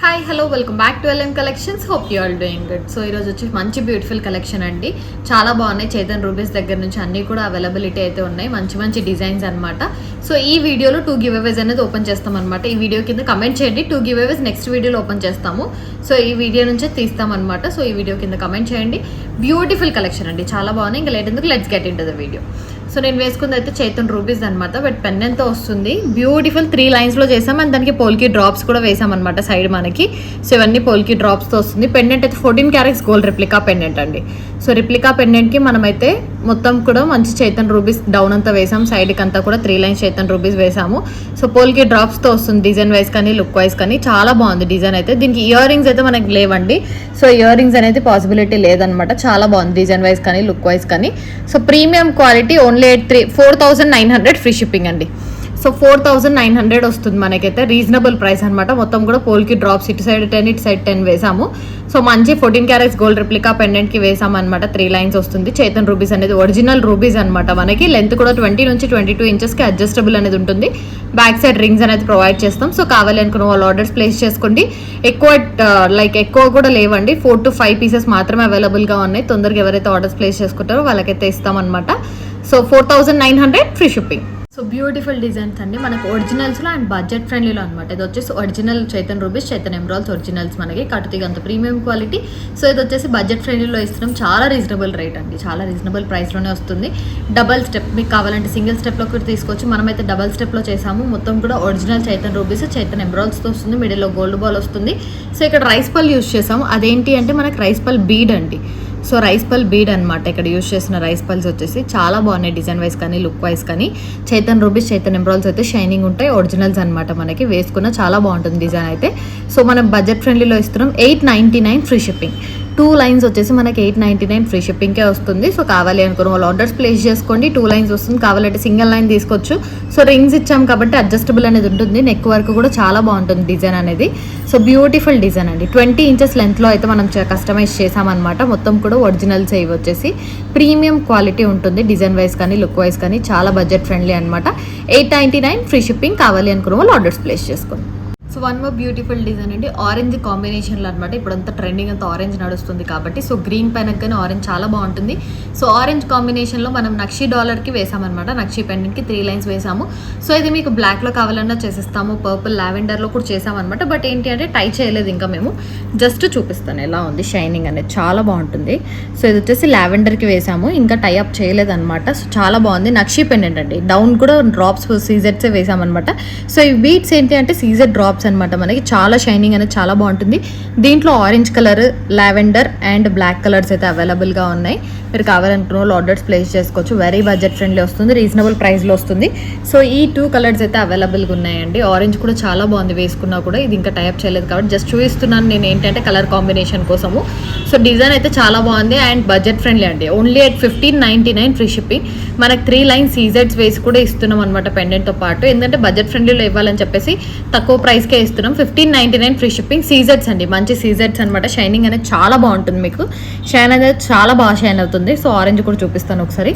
Hi hello welcome back to LM collections. Hope you all doing good. So ఈరోజు వచ్చి మంచి beautiful collection అండి. చాలా బాగున్నాయి. చైతన్ రూబీస్ దగ్గర నుంచి అన్నీ కూడా అవైలబిలిటీ అయితే ఉన్నాయి. మంచి మంచి డిజైన్స్ అనమాట. సో ఈ వీడియోలో 2 గివ్ అవేస్ అనేది ఓపెన్ చేస్తాం అనమాట. ఈ వీడియో కింద కమెంట్ చేయండి. 2 గివ్ అవేస్ నెక్స్ట్ వీడియోలో ఓపెన్ చేస్తాము. సో ఈ వీడియో నుంచే తీస్తాం అనమాట. సో ఈ వీడియో కింద కమెంట్ చేయండి. బ్యూటిఫుల్ కలెక్షన్ అండి, చాలా బాగున్నాయి. ఇంకా లేట్ ఎందుకు, let's get in to the video. So నేను వేసుకుంది అయితే చైతన్ రూబీస్ అనమాట. బట్ పెన్నెంతో వస్తుంది. బ్యూటిఫుల్ 3 లైన్స్లో చేసాం. అండ్ దానికి పోల్కి డ్రాప్స్ కూడా వేసాం అనమాట సైడ్ మనకి. సో ఇవన్నీ పోల్కి డ్రాప్స్తో వస్తుంది. పెండెంట్ అయితే 14 క్యారెట్స్ గోల్డ్ రిప్లికా పెండెంట్ అండి. సో రిప్లికా పెండెంట్కి మనమైతే మొత్తం కూడా మంచి చైతన్ రూబీస్ డౌన్ అంతా వేసాం. సైడ్కి అంతా కూడా 3 లైన్స్ చైతన్ రూబీస్ వేసాము. సో పోల్కి డ్రాప్స్తో వస్తుంది. డిజైన్ వైజ్ కానీ లుక్ వైజ్ కానీ చాలా బాగుంది డిజైన్ అయితే. దీనికి ఇయర్ రింగ్స్ అయితే మనకి లేవండి. సో ఇయర్ రింగ్స్ అనేది పాసిబిలిటీ లేదనమాట. చాలా బాగుంది డిజైన్ వైజ్ కానీ లుక్ వైజ్ కానీ. So premium quality only 4,900 free shipping అండి. సో 4,900 వస్తుంది మనకైతే. రీజనబుల్ ప్రైస్ అనమాట. మొత్తం కూడా పోల్కి డ్రాప్స్ ఇటు సైడ్ 10 ఇటు సైడ్ 10 వేసాము. సో మంచి 14 క్యారెట్స్ గోల్డ్ రిప్లికా పెండెంట్కి వేసాము అనమాట. 3 లైన్స్ వస్తుంది. చైతన్ రూబీస్ అనేది ఒరిజినల్ రూబీస్ అనమాట. మనకి లెంత్ కూడా 20 నుంచి 22 ఇంచెస్కి అడ్జస్టబుల్ అనేది ఉంటుంది. బ్యాక్ సైడ్ రింగ్స్ అనేది ప్రొవైడ్ చేస్తాం. సో కావాలి అనుకున్న వాళ్ళు ఆర్డర్స్ ప్లేస్ చేసుకోండి. ఎక్కువ కూడా లేవండి. 4 to 5 పీసెస్ మాత్రమే అవైలబుల్గా ఉన్నాయి. తొందరగా ఎవరైతే ఆర్డర్స్ ప్లేస్ చేసుకుంటారో వాళ్ళకైతే ఇస్తామన్నమాట. So 4,900 free shipping. So beautiful designs అండి మనకు ఒరిజినల్స్లో అండ్ బడ్జెట్ ఫ్రెండ్లీలో అనమాట. ఇది వచ్చేసి original Chatham rubies, Chatham emeralds originals మనకి కట్టుతీగ అంత ప్రీమియం క్వాలిటీ. సో ఇది వచ్చేసి బడ్జెట్ ఫ్రెండ్లీలో ఇస్తున్నాం. చాలా రీజనబుల్ రేట్ అండి, చాలా రీజనబుల్ ప్రైస్లోనే వస్తుంది. డబల్ స్టెప్ మీకు కావాలంటే సింగిల్ స్టెప్లో కూడా తీసుకోవచ్చు. మనమైతే డబల్ స్టెప్లో చేసాము. మొత్తం కూడా ఒరిజినల్ చైతన్ రూబీస్, చైతన్ ఎమరాల్డ్స్తో వస్తుంది. మిడిల్లో గోల్డ్ బాల్ వస్తుంది. సో ఇక్కడ రైస్ పల్ యూజ్ చేసాము. అదేంటి అంటే మనకి రైస్ పల్ బీడ్ అండి. సో రైస్ పల్ బీడ్ అనమాట. ఇక్కడ యూజ్ చేసిన రైస్ పల్స్ వచ్చేసి చాలా బాగున్నాయి డిజైన్ వైజ్ కానీ లుక్ వైజ్ కానీ. చైతన్ రూబీస్, చైతన్ ఎమరాల్డ్స్ అయితే షైనింగ్ ఉంటాయి. ఒరిజినల్స్ అనమాట. మనకి వేసుకున్న చాలా బాగుంటుంది డిజైన్ అయితే. సో మనం బడ్జెట్ ఫ్రెండ్లీలో ఇస్తున్నాం. 899 ఫ్రీ షిప్పింగ్. 2 లైన్స్ వచ్చేసి మనకి 899 ఫ్రీ షిప్పింగ్కే వస్తుంది. సో కావాలి అనుకున్న వాళ్ళు ఆర్డర్స్ ప్లేస్ చేసుకోండి. 2 లైన్స్ వస్తుంది. కావాలంటే సింగిల్ లైన్ తీసుకోవచ్చు. సో రింగ్స్ ఇచ్చాం కాబట్టి అడ్జస్టబుల్ అనేది ఉంటుంది. నెక్ వరకు కూడా చాలా బాగుంటుంది డిజైన్ అనేది. సో బ్యూటిఫుల్ డిజైన్ అండి. 20 ఇంచెస్ లెంత్లో అయితే మనం కస్టమైజ్ చేసామన్నమాట. మొత్తం కూడా ఒరిజినల్స్ ఇవి వచ్చేసి ప్రీమియం క్వాలిటీ ఉంటుంది. డిజైన్ వైజ్ కానీ లుక్ వైజ్ కానీ చాలా బడ్జెట్ ఫ్రెండ్లీ అనమాట. 899 ఫ్రీ షిప్పింగ్. కావాలి అనుకున్న వాళ్ళు ఆర్డర్స్ ప్లేస్ చేసుకోండి. So one more beautiful design అండి. ఆరెంజ్ కాంబినేషన్లో అనమాట. ఇప్పుడంతా ట్రెండింగ్ అంతా ఆరెంజ్ నడుస్తుంది కాబట్టి సో గ్రీన్ పైన కానీ ఆరెంజ్ చాలా బాగుంటుంది. సో ఆరెంజ్ కాంబినేషన్లో మనం నక్షి డాలర్కి వేసామన్నమాట. నక్షి పెండెంట్కి 3 లైన్స్ వేసాము. సో ఇది మీకు బ్లాక్లో కావాలన్నా చేసేస్తాము. పర్పుల్ లావెండర్లో కూడా చేసామన్నమాట. బట్ ఏంటి అంటే టై చేయలేదు ఇంకా మేము. జస్ట్ చూపిస్తాను ఎలా ఉంది షైనింగ్ అనేది. చాలా బాగుంటుంది. సో ఇది వచ్చేసి లావెండర్కి వేసాము. ఇంకా టై అప్ చేయలేదన్నమాట. సో చాలా బాగుంది. నక్షి పెండెంట్ అండి. డౌన్ కూడా డ్రాప్స్ సీజెడ్సే వేసామన్నమాట. సో ఈ బీట్స్ ఏంటి అంటే సీజెడ్ డ్రాప్స్ అనమాట. మనకి చాలా షైనింగ్ అనేది చాలా బాగుంటుంది. దీంట్లో orange colour, lavender and black colours అయితే అవైలబుల్గా ఉన్నాయి. మీరు కావాలనుకున్న వాళ్ళు ఆర్డర్స్ ప్లేస్ చేసుకోవచ్చు. వెరీ బడ్జెట్ ఫ్రెండ్లీ వస్తుంది. రీజనబుల్ ప్రైస్లో వస్తుంది. సో ఈ 2 కలర్స్ అయితే అవైలబుల్గా ఉన్నాయండి. ఆరెంజ్ కూడా చాలా బాగుంది వేసుకున్నా కూడా. ఇది ఇంకా టైప్ చేయలేదు కాబట్టి జస్ట్ చూపిస్తున్నాను నేను ఏంటంటే కలర్ కాంబినేషన్ కోసము. సో డిజైన్ అయితే చాలా బాగుంది అండ్ బడ్జెట్ ఫ్రెండ్లీ అండి. Only 1599 free shipping. మనకి 3 లైన్ సీజెడ్స్ వేసి కూడా ఇస్తున్నాం అనమాట పెండెంట్తో పాటు. ఎందుకంటే బడ్జెట్ ఫ్రెండ్లీలో ఇవ్వాలని చెప్పేసి తక్కువ ప్రైస్కే ఇస్తున్నాం. 1599 ఫ్రీ షిప్పింగ్. సీజెడ్స్ అండి, మంచి సీజెడ్స్ అనమాట. షైనింగ్ అనేది చాలా బాగుంటుంది. మీకు షైన్ అనేది చాలా బాగా షైన్ అవుతుంది. సో ఆరెంజ్ కూడా చూపిస్తాను ఒకసారి.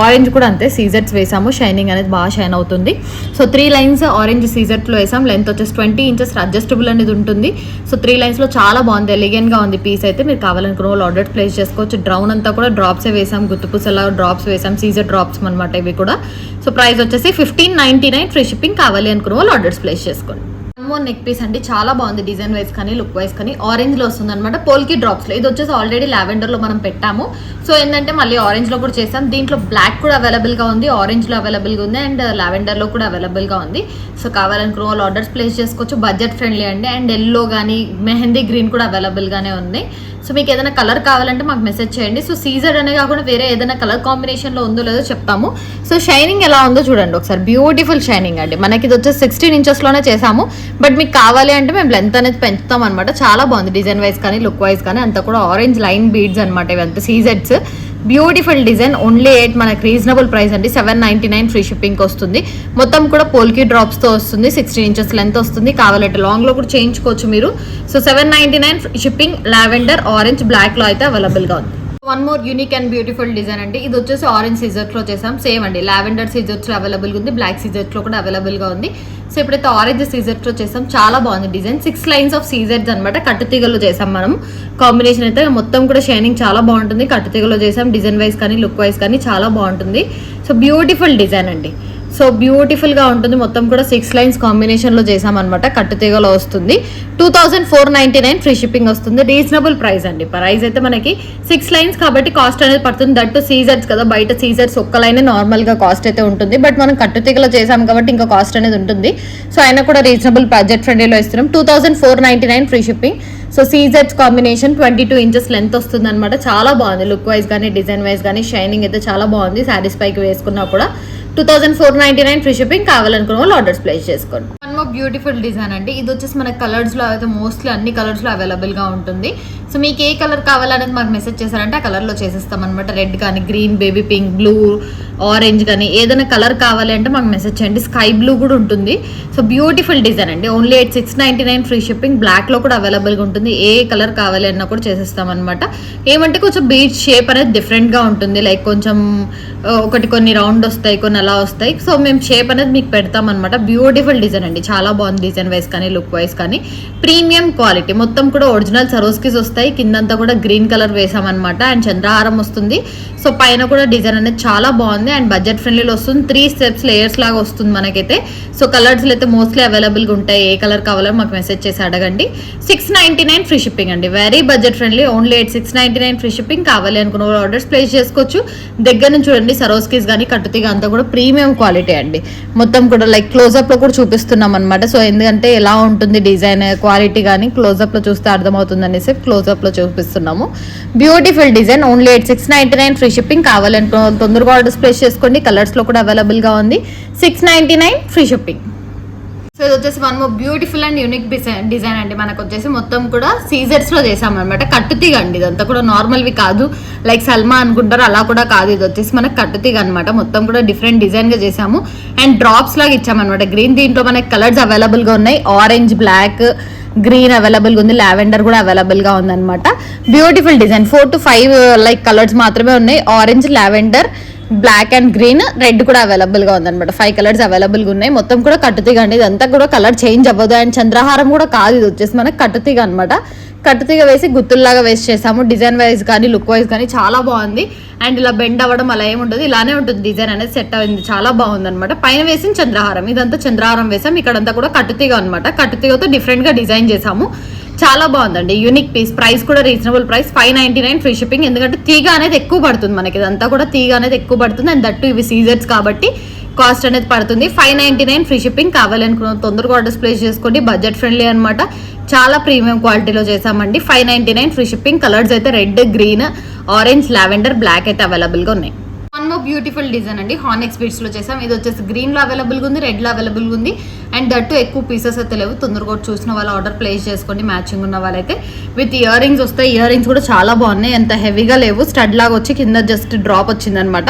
ఆరెంజ్ కూడా అంతే సీజెడ్స్ వేసాము. షైనింగ్ అనేది బాగా షైన్ అవుతుంది. సో 3 లైన్స్ ఆరెంజ్ సీజెడ్లో వేసాం. లెంత్ వచ్చేసి 20 ఇంచెస్ అడ్జస్టబుల్ అనేది ఉంటుంది. సో 3 లైన్స్లో చాలా బాగుంది. ఎలిగెంట్గా ఉంది పీస్ అయితే. మీరు కావాలనుకున్న వాళ్ళు ఆర్డర్ ప్లేస్ చేసుకోవచ్చు. డ్రౌన్ అంతా కూడా డ్రాప్సే వేసాం. గుత్తుపూసలా డ్రాప్స్ వేసాం. సీజెడ్ డ్రాప్స్ అనమాట ఇవి కూడా. సో ప్రైస్ వచ్చేసి 1599 ఫ్రీ షిప్పింగ్. కావాలి అనుకున్న వాళ్ళు ఆర్డర్స్ ప్లేస్ చేసుకోండి. నెక్ పీస్ అండి. చాలా బాగుంది డిజైన్ వైజ్ కానీ లుక్ వైజ్ కానీ. ఆరెంజ్లో వస్తుంది అనమాట. పోల్కి డ్రాప్స్లో. ఇది వచ్చేసి ఆల్రెడీ లావెండర్లో మనం పెట్టాము. సో ఏంటంటే మళ్ళీ ఆరెంజ్లో కూడా చేసాం. దీంట్లో బ్లాక్ కూడా అవైలబుల్గా ఉంది, ఆరెంజ్లో అవైలబుల్గా ఉంది అండ్ లావెండర్లో కూడా అవైలబుల్గా ఉంది. సో కావాలనుకున్న వాళ్ళు ఆర్డర్స్ ప్లేస్ చేసుకోవచ్చు. బడ్జెట్ ఫ్రెండ్లీ అండి. అండ్ ఎల్లో కానీ మెహందీ గ్రీన్ కూడా అవైలబుల్గానే ఉంది. సో మీకు ఏదైనా కలర్ కావాలంటే మాకు మెసేజ్ చేయండి. సో సీజర్ అనే కాకుండా వేరే ఏదైనా కలర్ కాంబినేషన్లో ఉందో లేదో చెప్తాము. సో షైనింగ్ ఎలా ఉందో చూడండి ఒకసారి. బ్యూటిఫుల్ షైనింగ్ అండి. మనకి ఇది వచ్చేసి 16 ఇంచెస్లోనే చేసాము. బట్ మీకు కావాలి అంటే మేము లెంత్ అనేది పెంచుతాం అనమాట. చాలా బాగుంది డిజైన్ వైజ్ కానీ లుక్ వైజ్ కానీ. అంతా కూడా ఆరెంజ్ లైన్ బీడ్స్ అనమాట. ఇవంతా సీజెడ్స్. Beautiful design. ఓన్లీ 8 మనకి రీజనబుల్ ప్రైస్ అండి. 799 ఫ్రీ షిప్పింగ్కి వస్తుంది. మొత్తం కూడా పోల్కి డ్రాప్స్తో వస్తుంది. 16 ఇంచెస్ లెంత్ వస్తుంది. కావాలంటే లాంగ్లో కూడా చేయించుకోవచ్చు మీరు. So 799 free shipping. Lavender, orange, బ్లాక్లో అయితే అవైలబుల్గా ఉంది. One more unique and beautiful design అండి. ఇది వచ్చేసి ఆరెంజ్ సీజర్స్ లో చేసాం. సేమ్ అండి, లావెండర్ సీజర్స్ లో అవైలబుల్ గా ఉంది, బ్లాక్ సీజర్స్ లో కూడా అవైలబుల్ గా ఉంది. సో ఇప్పుడైతే ఆరెంజ్ సీజర్స్ లో చేసాం. చాలా బాగుంది డిజైన్. 6 లైన్స్ ఆఫ్ సీజర్స్ అనమాట. కట్టుతీగలో చేసాం మనం. కాంబినేషన్ అయితే మొత్తం కూడా షైనింగ్ చాలా బాగుంటుంది. కట్టుతీగలో చేసాం. డిజైన్ వైజ్ కానీ లుక్ వైజ్ కానీ చాలా బాగుంటుంది. సో బ్యూటిఫుల్ డిజైన్ అండి. సో బ్యూటిఫుల్ గా ఉంటుంది. మొత్తం కూడా 6 లైన్స్ కాంబినేషన్ లో చేసామన్నమాట. కట్టుతీగలో వస్తుంది. 2499 ఫ్రీ షిప్పింగ్ వస్తుంది. రీజనబుల్ ప్రైస్ అండి. ప్రైస్ అయితే మనకి 6 లైన్స్ కాబట్టి కాస్ట్ అనేది పడుతుంది. దట్టు సీజర్స్ కదా, బయట సీజర్స్ ఒక్క లైన్ నార్మల్ గా కాస్ట్ అయితే ఉంటుంది. బట్ మనం కట్టుతీగలో చేసాం కాబట్టి ఇంకా కాస్ట్ అనేది ఉంటుంది. సో అయినా కూడా రీజనబుల్ బడ్జెట్ ఫ్రెండ్లీలో ఇస్తున్నాం. 2499 free shipping. So scissors combination 22 inches length వస్తుంది అనమాట. చాలా బాగుంది లుక్ వైజ్ కానీ డిజైన్ వైజ్ కానీ. షైనింగ్ అయితే చాలా బాగుంది. శారీస్ పైకి వేసుకున్నా కూడా 2499 ఫ్రీ షిప్పింగ్. కావాలనుకున్న వాళ్ళు ఆర్డర్స్ ప్లేస్ చేసుకోండి. వన్ మోర్ బ్యూటిఫుల్ డిజైన్ అండి. ఇది వచ్చేసి మన కలర్స్ లో అయితే మోస్ట్లీ అన్ని కలర్స్ లో అవైలబుల్ గా ఉంటుంది. సో మీకు ఏ కలర్ కావాలనేది మాకు మెసేజ్ చేశారంటే ఆ కలర్ లో చేసేస్తాం అనమాట. రెడ్ కానీ, green, baby pink, blue, orange కానీ ఏదైనా కలర్ కావాలి అంటే మాకు మెసేజ్ చేయండి. స్కై బ్లూ కూడా ఉంటుంది. సో బ్యూటిఫుల్ డిజైన్ అండి. Only 699 free shipping. బ్లాక్ లో కూడా అవైలబుల్ గా ఉంటుంది. ఏ కలర్ కావాలి అన్నా కూడా చేసేస్తాం అనమాట. ఏమంటే కొంచెం బీచ్ షేప్ అనేది డిఫరెంట్ గా ఉంటుంది. లైక్ కొంచెం ఒకటి కొన్ని రౌండ్ వస్తాయి, కొన్ని అలా వస్తాయి. సో మేము షేప్ అనేది మీకు పెడతాం అనమాట. బ్యూటిఫుల్ డిజైన్ అండి. చాలా బాగుంది డిజైన్ వైజ్ కానీ లుక్ వైజ్ కానీ. Premium quality. మొత్తం కూడా ఒరిజినల్ సరోస్కిస్ వస్తాయి. కిందంతా కూడా గ్రీన్ కలర్ వేసామన్నమాట. అండ్ చంద్రహారం వస్తుంది. సో పైన కూడా డిజైన్ అనేది చాలా బాగుంది అండ్ బడ్జెట్ ఫ్రెండ్లీలో వస్తుంది. 3 స్టెప్స్ లేయర్స్ లాగా వస్తుంది మనకైతే. సో కలర్స్ అయితే మోస్ట్లీ అవైలబుల్గా ఉంటాయి. ఏ కలర్ కావాలో మాకు మెసేజ్ చేసి అడగండి. 699 ఫ్రీ షిప్పింగ్ అండి. Very budget friendly. Only 699 free shipping. కావాలి అనుకున్న ఆర్డర్స్ ప్లేస్ చేసుకోవచ్చు. దగ్గర నుంచి చూడండి, సరోస్కిస్ కానీ కట్టుతీగ అంతా కూడా ప్రీమియం క్వాలిటీ అండి. మొత్తం కూడా లైక్ క్లోజ్అప్ లో కూడా చూపిస్తున్నాం అనమాట. సో ఎందుకంటే ఎలా ఉంటుంది డిజైన్ క్వాలిటీ కానీ క్లోజ్అప్ లో చూస్తే అర్థమవుతుంది అనేసి క్లోజ్అప్ లో చూపిస్తున్నాము. Beautiful design. Only 699 free shipping. కావాలనుకున్న తొందరగా ఆర్డర్స్ ప్లేస్ చేసుకోండి. కలర్స్ లో కూడా అవైలబుల్ గా ఉంది. 699 ఫ్రీ షిప్పింగ్. సో ఇది వచ్చేసి one more beautiful and unique design అండి. మనకు వచ్చేసి మొత్తం కూడా సీజర్స్ లో చేసామన్నమాట. కట్టుతీగ అండి. ఇదంతా కూడా నార్మల్వి కాదు, లైక్ సల్మా అనుకుంటారు అలా కూడా కాదు. ఇది వచ్చేసి మనకు కట్టుతీగ అనమాట. మొత్తం కూడా డిఫరెంట్ డిజైన్ గా చేసాము అండ్ డ్రాప్స్ లాగా ఇచ్చామన్నమాట. గ్రీన్. దీంట్లో మనకి కలర్స్ అవైలబుల్ గా ఉన్నాయి. ఆరెంజ్, బ్లాక్, గ్రీన్ అవైలబుల్ గా ఉంది. లావెండర్ కూడా అవైలబుల్ గా ఉంది అనమాట. Beautiful design. 4 to 5 like colours మాత్రమే ఉన్నాయి. Orange, lavender, black and green, red కూడా అవైలబుల్ గా ఉందన్నమాట. 5 కలర్స్ అవైలబుల్ గా ఉన్నాయి. మొత్తం కూడా కట్టుతీగ అండి. ఇదంతా కూడా కలర్ చేంజ్ అవ్వదు. అండ్ చంద్రహారం కూడా కాదు. ఇది వచ్చేసి మనకి కట్టుతీగ అనమాట. కట్టుతీగ వేసి గుత్తుల్లాగా వేస్ట్ చేసాము. డిజైన్ వైజ్ కానీ లుక్ వైజ్ కానీ చాలా బాగుంది. అండ్ ఇలా బెండ్ అవ్వడం అలా ఏముండదు. ఇలానే ఉంటుంది. డిజైన్ అనేది సెట్ అయింది. చాలా బాగుంది అనమాట. పైన వేసిన చంద్రహారం. ఇదంతా చంద్రహారం వేసాం. ఇక్కడంతా కూడా కట్టుతీగ అనమాట. కట్టుతీగతో డిఫరెంట్ గా డిజైన్ చేసాము. చాలా బాగుందండి. Unique piece. ప్రైస్ కూడా రీజనబుల్ ప్రైస్. 599 free shipping. ఎందుకంటే తీగ అనేది ఎక్కువ పడుతుంది మనకి. ఇదంతా కూడా తీగ అనేది ఎక్కువ పడుతుంది. అండ్ దట్టు ఇవి సీజర్స్ కాబట్టి కాస్ట్ అనేది పడుతుంది. 599 ఫ్రీ షిప్పింగ్. కావాలనుకున్న తొందరగా ఆర్డర్స్ ప్లేస్ చేసుకోండి. బడ్జెట్ ఫ్రెండ్లీ అనమాట. చాలా ప్రీమియం క్వాలిటీలో చేసామండి. 599 ఫ్రీ షిప్పింగ్. కలర్స్ అయితే red, green, orange, lavender, black అయితే అవైలబుల్ గా ఉన్నాయి. వన్ మోర్ బ్యూటిఫుల్ డిజైన్ అండి. హానెక్స్ బీడ్స్ లో చేసాం. ఇది వచ్చేసి గ్రీన్ లో అవైలబుల్ గా ఉంది, రెడ్ లో అవైలబుల్ గా ఉంది. అండ్ దట్టు ఎక్కువ పీసెస్ అయితే లేవు. తొందరగా చూసిన వాళ్ళు ఆర్డర్ ప్లేస్ చేసుకోండి. మ్యాచింగ్ ఉన్న వాళ్ళైతే విత్ ఇయర్ రింగ్స్ వస్తాయి. ఇయర్ రింగ్స్ కూడా చాలా బాగున్నాయి. ఎంత హెవీగా లేవు. స్టడ్ లాగా వచ్చి కింద జస్ట్ డ్రాప్ వచ్చింది అనమాట.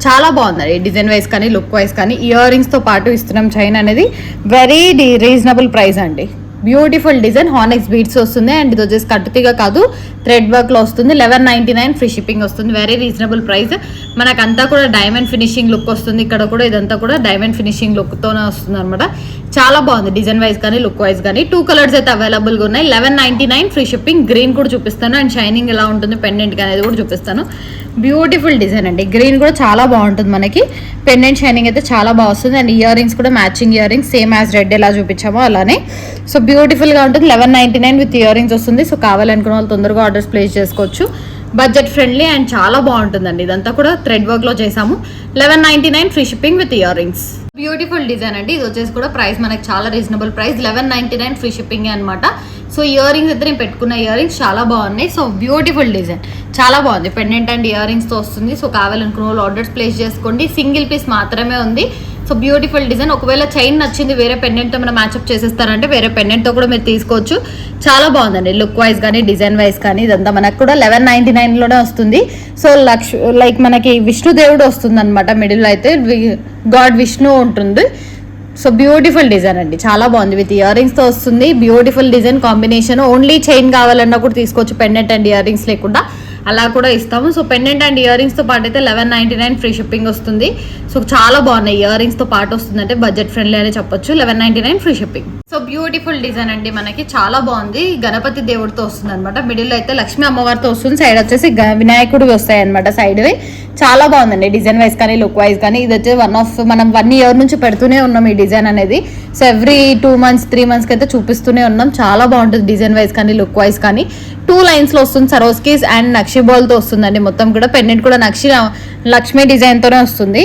చాలా బాగుంది డిజైన్ వైజ్ కానీ లుక్ వైజ్ కానీ. ఇయర్ రింగ్స్ తో పాటు ఇస్తున్నాం. చైన్ అనేది వెరీ రీజనబుల్ ప్రైస్ అండి. Beautiful design. హానెక్స్ బీడ్స్ వస్తుంది. అండ్ ఇది వచ్చేసి కట్టుతీగ కాదు, థ్రెడ్ వర్క్ లో వస్తుంది. 1199 ఫ్రీ షిప్పింగ్ వస్తుంది. Very reasonable price. మనకంతా కూడా డైమండ్ ఫినిషింగ్ లుక్ వస్తుంది. ఇక్కడ కూడా ఇదంతా కూడా డైమండ్ ఫినిషింగ్ లుక్ తోనే వస్తుంది అనమాట. చాలా బాగుంది డిజైన్ వైజ్ కానీ లుక్ వైజ్ కానీ. 2 కలర్స్ అయితే అవైలబుల్ గా ఉన్నాయి. 1199 ఫ్రీ షిప్పింగ్. గ్రీన్ కూడా చూపిస్తాను అండ్ షైనింగ్ ఎలా ఉంటుంది పెండెంట్ అనేది కూడా చూపిస్తాను. బ్యూటిఫుల్ డిజైన్ అండి. గ్రీన్ కూడా చాలా బాగుంటుంది మనకి. పెండెంట్ షైనింగ్ అయితే చాలా బాగా వస్తుంది. అండ్ ఇయర్ రింగ్స్ కూడా matching ear rings same as red ఎలా చూపించామో అలానే. సో బ్యూటిఫుల్ గా ఉంటుంది. 1199 విత్ ఇయర్ రింగ్స్ వస్తుంది. సో కావాలనుకున్న వాళ్ళు తొందరగా ఆర్డర్స్ ప్లేస్ చేసుకోవచ్చు. బడ్జెట్ ఫ్రెండ్లీ అండ్ చాలా బాగుంటుందండి. ఇదంతా కూడా థ్రెడ్ వర్క్ లో చేసాము. 1199 free shipping with ear rings. Beautiful design అండి. ఇది వచ్చేసి కూడా ప్రైస్ మనకి చాలా రీజనబుల్ ప్రైస్. 1199 ఫ్రీ షిప్పింగ్ అనమాట. సో ఇయర్ రింగ్స్ అయితే నేను పెట్టుకున్న ఇయర్ రింగ్స్ చాలా బాగున్నాయి. So beautiful design. చాలా బాగుంది. పెండెంట్ అండ్ ఇయర్ రింగ్స్ తో వస్తుంది. సో కావాలనుకున్న వాళ్ళు ఆర్డర్స్ ప్లేస్ చేసుకోండి. సింగిల్ పీస్ మాత్రమే ఉంది. So beautiful design. ఒకవేళ చైన్ నచ్చింది వేరే పెండెంట్తో మనం మ్యాచ్అప్ చేసేస్తారంటే వేరే పెండెంట్తో కూడా మీరు తీసుకోవచ్చు. చాలా బాగుందండి లుక్ వైజ్ కానీ డిజైన్ వైజ్ కానీ. ఇదంతా మనకు కూడా 1199లోనే వస్తుంది. సో లైక్ మనకి విష్ణుదేవుడు వస్తుంది అనమాట. మిడిల్ అయితే గాడ్ విష్ణు ఉంటుంది. సో బ్యూటిఫుల్ డిజైన్ అండి. చాలా బాగుంది. విత్ ఇయర్ రింగ్స్ తో వస్తుంది. Beautiful design combination. Only chain కావాలన్నా కూడా తీసుకోవచ్చు. పెండెంట్ అండ్ ఇయర్ రింగ్స్ లేకుండా. అలా కూడా ఇస్తాము. సో పెండెంట్ అండ్ ఇయర్ రింగ్స్తో పాటు అయితే 1199 ఫ్రీ షిప్పింగ్ వస్తుంది. సో చాలా బాగున్నాయి, ఇయర్ రింగ్స్తో పాటు వస్తుందంటే బడ్జెట్ ఫ్రెండ్లీ అని చెప్పొచ్చు. 1199 free shipping. So beautiful design అండి, మనకి చాలా బాగుంది. గణపతి దేవుడితో వస్తుంది అనమాట. మిడిల్లో అయితే లక్ష్మీ అమ్మవారితో వస్తుంది, సైడ్ వచ్చేసి వినాయకుడు వస్తాయి అనమాట సైడ్. చాలా బాగుందండి డిజైన్ వైజ్ కానీ లుక్ వైజ్ కానీ. ఇది వచ్చి మనం 1 ఇయర్ నుంచి పెడుతూనే ఉన్నాం ఈ డిజైన్ అనేది. సో ఎవ్రీ 2 months 3 monthsకి అయితే చూపిస్తూనే ఉన్నాం. చాలా బాగుంటుంది డిజైన్ వైజ్ కానీ లుక్ వైజ్ కానీ. 2 lines లో వస్తుంది, సరోస్కీస్ అండ్ నక్షి బాల్తో వస్తుందండి. మొత్తం కూడా పెండెంట్ కూడా లక్ష్మీ డిజైన్తోనే వస్తుంది,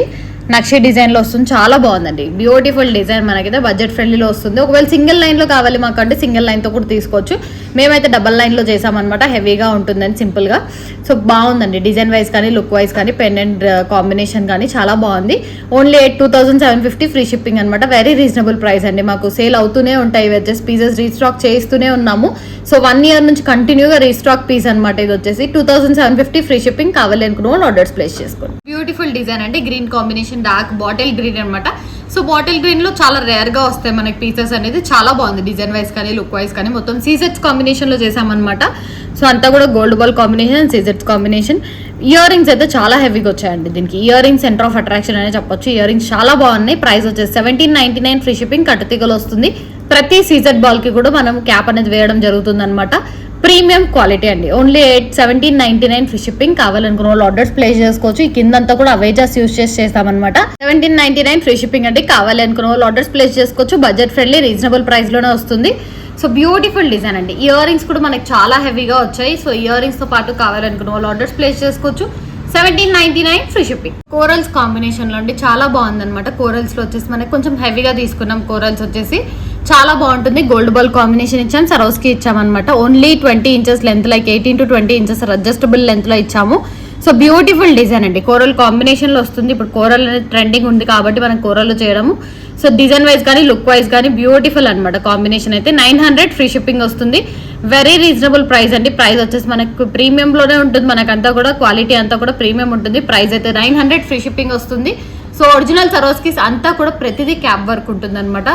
నక్షి డిజైన్లో వస్తుంది. చాలా బాగుందండి, బ్యూటిఫుల్ డిజైన్. మనకైతే బడ్జెట్ ఫ్రెండ్లీలో వస్తుంది. ఒకవేళ సింగిల్ లైన్లో కావాలి మాకంటే సింగిల్ లైన్తో కూడా తీసుకోవచ్చు. మేమైతే డబల్ లైన్లో చేసామన్నమాట, హెవీగా ఉంటుందని సింపుల్గా. సో బాగుందండి డిజైన్ వైజ్ కానీ లుక్ వైజ్ కానీ, పెండెంట్ కాంబినేషన్ కానీ చాలా బాగుంది. ఓన్లీ 2750 ఫ్రీ షిప్పింగ్ అనమాట. వెరీ రీజనబుల్ ప్రైస్ అండి. మాకు సేల్ అవుతూనే ఉంటాయి, వచ్చేసి పీసెస్ రీస్టాక్ చేస్తూనే ఉన్నాము. సో 1 year నుంచి కంటిన్యూగా రీస్టాక్ పీస్ అనమాట. ఇది వచ్చేసి 2750 ఫ్రీ షిప్పింగ్. కావాలి అనుకున్న వాళ్ళు ఆర్డర్స్ ప్లేస్ చేసుకోండి. బ్యూటిఫుల్ డిజైన్ అండి, green combination, dark bottle green అనమాట. సో బాటిల్ గ్రీన్ లో చాలా రేర్ గా వస్తాయి మనకి పీసెస్ అనేది. చాలా బాగుంది డిజైన్ వైజ్ కానీ లుక్ వైజ్ కానీ. మొత్తం సీజెట్స్ కాంబినేషన్ లో చేసామన్నమాట. సో అంతా కూడా గోల్డ్ బాల్ కాంబినేషన్, సీజెట్స్ కాంబినేషన్. ఇయర్ రింగ్స్ అయితే చాలా హెవీగా వచ్చాయండి దీనికి. Earrings centre of attraction అనే చెప్పొచ్చు. ఇయర్ రింగ్స్ చాలా బాగున్నాయి. ప్రైస్ వచ్చేసి 1799 ఫ్రీ షిప్పింగ్. కట్టుతీగలు వస్తుంది. ప్రతి సీజెట్ బాల్ కి కూడా మనం క్యాప్ అనేది వేయడం జరుగుతుంది అనమాట. ప్రీమియం క్వాలిటీ అండి. Only 1799 free shipping. కావాలనుకున్న వాళ్ళు ఆర్డర్స్ ప్లేస్ చేసుకోవచ్చు. ఈ కిందంతా కూడా అవేజాస్ యూస్ చేస్తామన్నమాట. 1799 ఫ్రీ షిప్పింగ్ అండి. కావాలి అనుకున్న వాళ్ళు ఆర్డర్స్ ప్లేస్ చేసుకోవచ్చు. బడ్జెట్ ఫ్రెండ్లీ రీజనబుల్ ప్రైస్ లోనే వస్తుంది. సో బ్యూటిఫుల్ డిజైన్ అండి. ఇయర్ రింగ్స్ కూడా మనకి చాలా హెవీగా వచ్చాయి. సో ఇయర్ రింగ్స్ తో పాటు కావాలనుకున్న వాళ్ళు ఆర్డర్స్ ప్లేస్ చేసుకోవచ్చు. 1799 ఫ్రీ షిప్పింగ్. కోరల్స్ కాంబినేషన్ లో అండి, చాలా బాగుంది అనమాట. కోరల్స్ లో వచ్చేసి మనకి కొంచెం హెవీగా తీసుకున్నాం. కోరల్స్ వచ్చేసి చాలా బాగుంటుంది. గోల్డ్ బాల్ కాంబినేషన్ ఇచ్చాం, సరోస్కి ఇచ్చామన్నమాట. Only 20 inches length, like 18 to 20 inches adjustable length లో ఇచ్చాము. సో బ్యూటిఫుల్ డిజైన్ అండి. కోరల్ కాంబినేషన్ లో వస్తుంది. ఇప్పుడు కోరల్ అనేది ట్రెండింగ్ ఉంది కాబట్టి మనం కోరల్ చేయడము. సో డిజైన్ వైజ్ కానీ లుక్ వైజ్ కానీ బ్యూటిఫుల్ అనమాట. కాంబినేషన్ అయితే 900 ఫ్రీ షిప్పింగ్ వస్తుంది. వెరీ రీజనబుల్ ప్రైస్ అండి. ప్రైస్ వచ్చేసి మనకు ప్రీమియం లోనే ఉంటుంది. మనకంతా కూడా క్వాలిటీ అంతా కూడా ప్రీమియం ఉంటుంది. ప్రైస్ అయితే 900 ఫ్రీ షిప్పింగ్ వస్తుంది. సో ఒరిజినల్ సరోస్కీస్ అంతా కూడా ప్రతిదీ క్యాప్ వర్క్ ఉంటుంది అనమాట.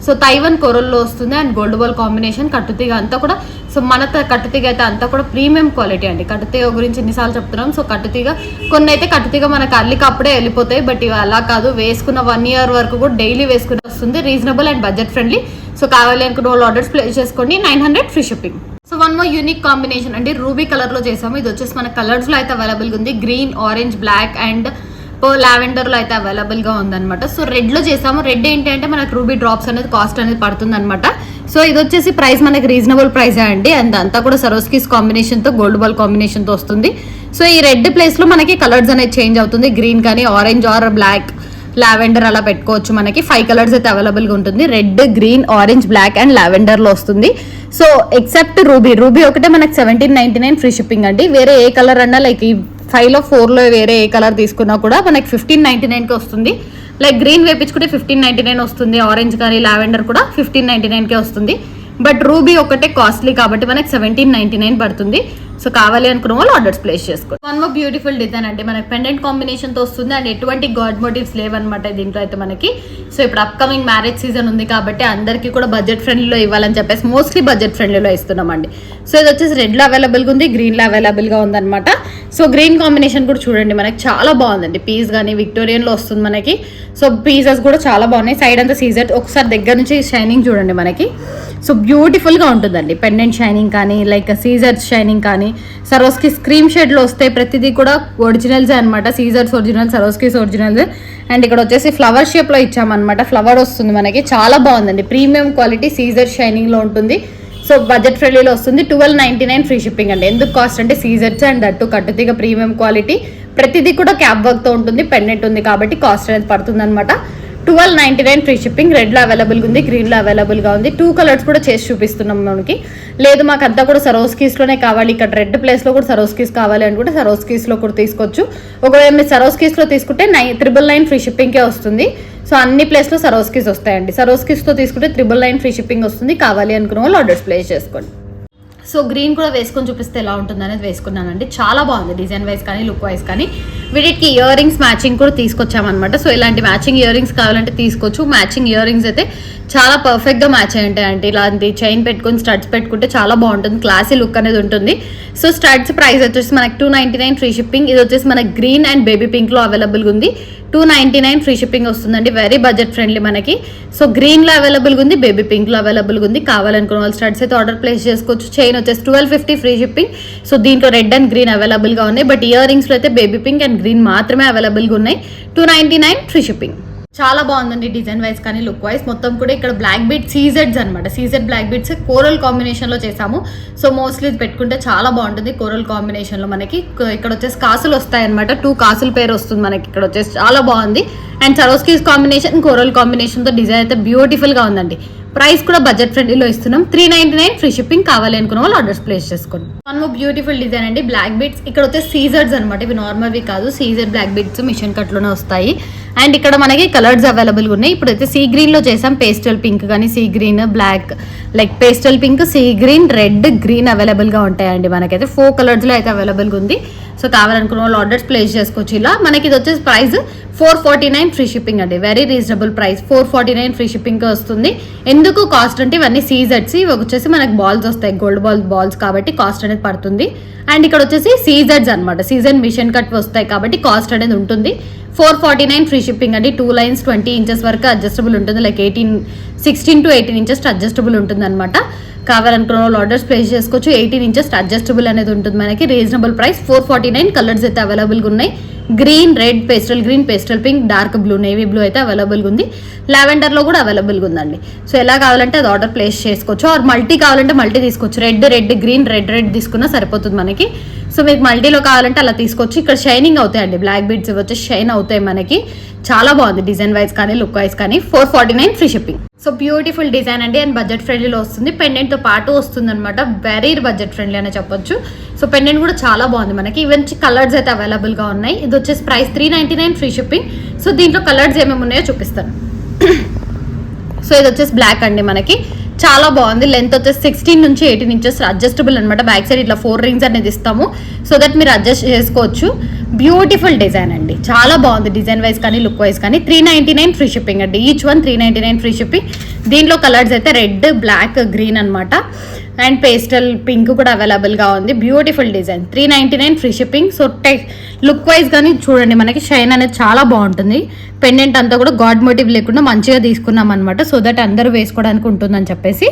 సో తైవన్ కోరల్లో వస్తుంది అండ్ గోల్డ్ బాల్ కాంబినేషన్. కట్టుతీగ అంతా కూడా, సో మన కట్టుతీగ అయితే అంతా కూడా ప్రీమియం క్వాలిటీ అండి. కట్టుతీగ గురించి ఎన్నిసార్లు చెప్తున్నాం. సో కట్టుతీగ కొన్ని అయితే కట్టుతీగ మనకు అల్లికప్పుడే వెళ్ళిపోతాయి, బట్ ఇవి అలా కాదు. వేసుకున్న 1 year వరకు కూడా డైలీ వేసుకుని వస్తుంది. Reasonable and budget friendly. So కావాలి అనుకున్న వాళ్ళు ఆర్డర్స్ ప్లేస్ చేసుకోండి. 900 free shipping. So 1 more unique combination అండి. రూబీ కలర్ లో చేసాము. ఇది వచ్చేసి మన కలర్స్ లో అయితే అవైలబుల్ ఉంది. Green, orange, black and lavender లో అయితే అవైలబుల్ గా ఉందన్నమాట. సో రెడ్ లో చేసాము. రెడ్ ఏంటి అంటే మనకు రూబీ డ్రాప్స్ అనేది కాస్ట్ అనేది పడుతుంది అనమాట. సో ఇది వచ్చేసి ప్రైస్ మనకి రీజనబుల్ ప్రైస్ అండి. అండ్ అంతా కూడా సరోస్కీస్ కాంబినేషన్ తో గోల్డ్ బాల్ కాంబినేషన్ తో వస్తుంది. సో ఈ రెడ్ ప్లేస్ లో మనకి కలర్స్ అనేది చేంజ్ అవుతుంది. గ్రీన్ కానీ, ఆరెంజ్ ఆర్ బ్లాక్, లావెండర్ అలా పెట్టుకోవచ్చు. మనకి 5 colors అయితే అవైలబుల్ గా ఉంటుంది. Red, green, orange, black and lavender లో వస్తుంది. సో ఎక్సెప్ట్ రూబీ ఒకటే మనకి 1799 ఫ్రీ షిప్పింగ్ అండి. వేరే ఏ కలర్ అన్నా, లైక్ ఈ 5 లో 4 లో వేరే ఏ కలర్ తీసుకున్నా కూడా మనకి 1599 కి వస్తుంది. లైక్ గ్రీన్ వేపించుకుంటే 1599 వస్తుంది. ఆరెంజ్ కానీ లావెండర్ కూడా 1599 కే వస్తుంది. బట్ రూబీ ఒకటే కాస్ట్లీ కాబట్టి మనకి 1799 పడుతుంది. సో కావాలి అనుకున్న వాళ్ళు ఆర్డర్స్ ప్లేస్ చేసుకోండి. 1 more బ్యూటిఫుల్ డిజైన్ అంటే మనకి పెండెంట్ కాంబినేషన్ తో వస్తుంది. అండ్ ఎటువంటి గాడ్ మోటివ్స్ లేవన్నమాట దీంట్లో అయితే మనకి. సో ఇప్పుడు అప్కమింగ్ మ్యారేజ్ సీజన్ ఉంది కాబట్టి అందరికీ కూడా బడ్జెట్ ఫ్రెండ్లీలో ఇవ్వాలని చెప్పేసి మోస్ట్లీ బడ్జెట్ ఫ్రెండ్లీలో ఇస్తున్నామండి. సో ఇది వచ్చేసి రెడ్ లో అవైలబుల్ గా ఉంది, గ్రీన్ లో అవైలబుల్ గా ఉందన్నమాట. సో గ్రీన్ కాంబినేషన్ కూడా చూడండి, మనకి చాలా బాగుందండి. పీస్ కానీ విక్టోరియన్ లో వస్తుంది మనకి. సో పీసెస్ కూడా చాలా బాగున్నాయి. సైడ్ అంతా సీజెట్, ఒకసారి దగ్గర నుంచి షైనింగ్ చూడండి మనకి. సో బ్యూటిఫుల్ గా ఉంటుందండి. పెండెంట్ షైనింగ్ కానీ, లైక్ సీజర్స్ షైనింగ్ కానీ, సరోస్కి స్క్రీమ్ షేడ్ లో వస్తాయి. ప్రతిదీ కూడా ఒరిజినల్స్ అనమాట. సీజర్స్ ఒరిజినల్, సరోస్కీస్ ఒరిజినల్స్. అండ్ ఇక్కడ వచ్చేసి ఫ్లవర్ షేప్ లో ఇచ్చామన్నమాట. ఫ్లవర్ వస్తుంది మనకి, చాలా బాగుందండి. ప్రీమియం క్వాలిటీ సీజర్ షైనింగ్ లో ఉంటుంది. సో బడ్జెట్ ఫ్రెండ్లీలో వస్తుంది. 1299 ఫ్రీ షిప్పింగ్ అండి. ఎందుకు కాస్ట్ అంటే సీజర్స్ అండ్ అటు కట్టుతీగ ప్రీమియం క్వాలిటీ. ప్రతిదీ కూడా క్యాప్ వర్క్ తో ఉంటుంది. పెండెంట్ ఉంది కాబట్టి కాస్ట్ అనేది పడుతుంది అనమాట. 1299 ఫ్రీ షిప్పింగ్. రెడ్ లో అవైలబుల్ ఉంది, గ్రీన్ లో అవైలబుల్ గా ఉంది. 2 colors కూడా చేసి చూపిస్తున్నాం మనకి. లేదు మాకు అంతా కూడా సరోస్కీస్ లోనే కావాలి, ఇక్కడ రెడ్ ప్లేస్ లో కూడా సరోస్కీస్ కావాలి అనుకుంటే సరోస్కీస్ లో కూడా తీసుకోవచ్చు. ఒకవేళ మీరు సరోస్కీస్ లో తీసుకుంటే 999 ఫ్రీ షిప్పింగ్ కే వస్తుంది. సో అన్ని ప్లేస్ లో సరోస్కీస్ వస్తాయండి. సరోస్కీస్ తో తీసుకుంటే 999 ఫ్రీ షిప్పింగ్ వస్తుంది. కావాలి అనుకున్న వాళ్ళు ఆర్డర్స్ ప్లేస్ చేసుకోండి. సో గ్రీన్ కూడా వేసుకొని చూపిస్తే ఎలా ఉంటుంది అనేది వేసుకున్నానండి. చాలా బాగుంది డిజైన్ వైజ్ కానీ లుక్ వైజ్ కానీ. వీటికి ఇయర్ రింగ్స్ మ్యాచింగ్ కూడా తీసుకొచ్చామన్నమాట. సో ఇలాంటి మ్యాచింగ్ ఇయర్ రింగ్స్ కావాలంటే తీసుకోవచ్చు. మ్యాచింగ్ ఇయర్ రింగ్స్ అయితే చాలా పర్ఫెక్ట్గా మ్యాచ్ అయి ఉంటాయి అంటే ఇలాంటి చైన్ పెట్టుకుని స్టడ్స్ పెట్టుకుంటే చాలా బాగుంటుంది, క్లాసీ లుక్ అనేది ఉంటుంది. సో స్టడ్స్ ప్రైస్ వచ్చేసి మనకి 299 ఫ్రీ షిప్పింగ్. ఇది వచ్చేసి మనకి గ్రీన్ అండ్ బేబీ పింక్లో అవైలబుల్గా ఉంది. 299 ఫ్రీ షిప్పింగ్ వస్తుందండి, వెరీ బడ్జెట్ ఫ్రెండ్లీ మనకి. సో గ్రీన్లో అవైలబుల్గా ఉంది, బేబీ పింక్లో అవైలబుల్గా ఉంది. కావాలనుకున్న వాళ్ళు స్టడ్స్ అయితే ఆర్డర్ ప్లేస్ చేసుకోవచ్చు. చైన్ వచ్చేసి 1250 ఫ్రీ షిప్పింగ్. సో దీంట్లో రెడ్ అండ్ గ్రీన్ అవైలబుల్గా ఉన్నాయి, బట్ ఇయర్ రింగ్స్లో అయితే బేబీ పింక్ అండ్ గ్రీన్ మాత్రమే అవైలబుల్గా ఉన్నాయి. 299 ఫ్రీ షిప్పింగ్. చాలా బాగుందండి డిజైన్ వైజ్ కానీ లుక్ వైజ్. మొత్తం కూడా ఇక్కడ బ్లాక్ బీట్ సీజెడ్స్ అనమాట. సీజెడ్ బ్లాక్ బీట్స్ కోరల్ కాంబినేషన్లో చేసాము. సో మోస్ట్లీ పెట్టుకుంటే చాలా బాగుంటుంది కోరల్ కాంబినేషన్లో. మనకి ఇక్కడ వచ్చేసి కాసులు వస్తాయి అనమాట, 2 కాసుల పేరు వస్తుంది మనకి. ఇక్కడ వచ్చేసి చాలా బాగుంది. అండ్ సరోస్కీస్ కాంబినేషన్ కోరల్ కాంబినేషన్తో డిజైన్ అయితే బ్యూటిఫుల్గా ఉందండి. ప్రైస్ కూడా బడ్జెట్ ఫ్రెండ్లీలో ఇస్తున్నాం. 399 ఫ్రీ షిప్పింగ్. కావాలి అనుకున్న వాళ్ళు ఆర్డర్స్ ప్లేస్ చేసుకోండి. వన్ మోర్ బ్యూటిఫుల్ డిజైన్ అండి, బ్లాక్ బీట్స్. ఇక్కడ వచ్చేసి సీజర్స్ అనమాట, ఇవి నార్మల్వి కాదు, సీజర్ బ్లాక్ బీట్స్ మిషన్ కట్లోనే వస్తాయి. అండ్ ఇక్కడ మనకి కలర్స్ అవైలబుల్గా ఉన్నాయి. ఇప్పుడు అయితే సీ గ్రీన్లో చేసాం, పేస్టల్ పింక్ కానీ sea green, black, like pastel pink, sea green, red, green అవైలబుల్గా ఉంటాయండి. మనకైతే 4 కలర్స్లో అయితే అవైలబుల్గా ఉంది. సో కావాలనుకున్న వాళ్ళు ఆర్డర్స్ ప్లేస్ చేసుకోవచ్చు. ఇలా మనకి ఇది వచ్చేసి ప్రైస్ 449 ఫ్రీ షిప్పింగ్ అండి, very reasonable price. 449 free shipping వస్తుంది. ఎందుకు కాస్ట్ అంటే ఇవన్నీ సీజెడ్స్, ఇవి వచ్చేసి మనకి బాల్స్ వస్తాయి, గోల్డ్ బాల్స్ కాబట్టి కాస్ట్ అనేది పడుతుంది. అండ్ ఇక్కడ వచ్చేసి సీజెడ్స్ అనమాట, సీజన్ మిషన్ కట్ వస్తాయి కాబట్టి కాస్ట్ అనేది ఉంటుంది. 449 ఫ్రీ షిప్పింగ్ అండి. 2 లైన్స్ 20 ఇంచెస్ వరకు అడ్జస్టబుల్ ఉంటుంది, లైక్ 16 to 18 ఇంచెస్ అడ్జస్టబుల్ ఉంటుంది అనమాట. కావాలనుకున్న వాళ్ళు ఆర్డర్స్ ప్లేస్ చేసుకోవచ్చు. 18 ఇంచెస్ అడ్జస్టబుల్ అనేది ఉంటుంది మనకి. Reasonable price 449. కలర్స్ అయితే అవైలబుల్గా ఉన్నాయి, green, red, pastel green, pastel pink, dark blue, navy blue అయితే అవైలబుల్గా ఉంది. లావెండర్లో కూడా అవైలబుల్గా ఉందండి. సో ఎలా కావాలంటే అది ఆర్డర్ ప్లేస్ చేసుకోవచ్చు. ఆర్ మల్టీ కావాలంటే మల్టీ తీసుకోవచ్చు. రెడ్ గ్రీన్, రెడ్ తీసుకున్నా సరిపోతుంది మనకి. సో మీకు మల్టీలో కావాలంటే అలా తీసుకోవచ్చు. ఇక్కడ షైనింగ్ అవుతాయండి, బ్లాక్ బీడ్స్ వచ్చి షైన్ అవుతాయి మనకి. చాలా బాగుంది డిజైన్ వైజ్ కానీ లుక్ వైజ్ కానీ. 449 free shipping. So beautiful design అండి అండ్ బడ్జెట్ ఫ్రెండ్లీలో వస్తుంది. పెండెంట్తో పాటు వస్తుంది అనమాట, వెరీ బడ్జెట్ ఫ్రెండ్లీ అనే చెప్పొచ్చు. సో పెండెంట్ కూడా చాలా బాగుంది మనకి. ఈవెన్ కలర్స్ అయితే అవైలబుల్గా ఉన్నాయి. ఇది వచ్చేసి ప్రైస్ 399 ఫ్రీ షిప్పింగ్. సో దీంట్లో కలర్స్ ఏమేమి ఉన్నాయో చూపిస్తాను. సో ఇది వచ్చేసి బ్లాక్ అండి మనకి, చాలా బాగుంది. లెంత్ వచ్చేసి 16 నుంచి 18 ఇంచెస్ అడ్జస్టబుల్ అనమాట. బ్యాక్ సైడ్ ఇట్లా 4 రింగ్స్ అనేది ఇస్తాము, సో దట్ మీరు అడ్జస్ట్ చేసుకోవచ్చు. బ్యూటిఫుల్ డిజైన్ అండి, చాలా బాగుంది డిజైన్ వైజ్ కానీ లుక్ వైజ్ కానీ. 399 ఫ్రీ షిప్పింగ్ అండి, ఈచ్ వన్ 399 ఫ్రీ షిప్పింగ్. దీంట్లో కలర్స్ అయితే రెడ్, బ్లాక్, గ్రీన్ అనమాట. అండ్ పేస్టల్ పింక్ కూడా అవైలబుల్గా ఉంది. Beautiful design, 399 free shipping. So look wise కానీ చూడండి మనకి షైన్ అనేది చాలా బాగుంటుంది. పెండెంట్ అంతా కూడా గాడ్ మోటివ్ లేకుండా మంచిగా తీసుకున్నాం అనమాట, సో దట్ అందరూ వేసుకోవడానికి ఉంటుందని చెప్పేసి.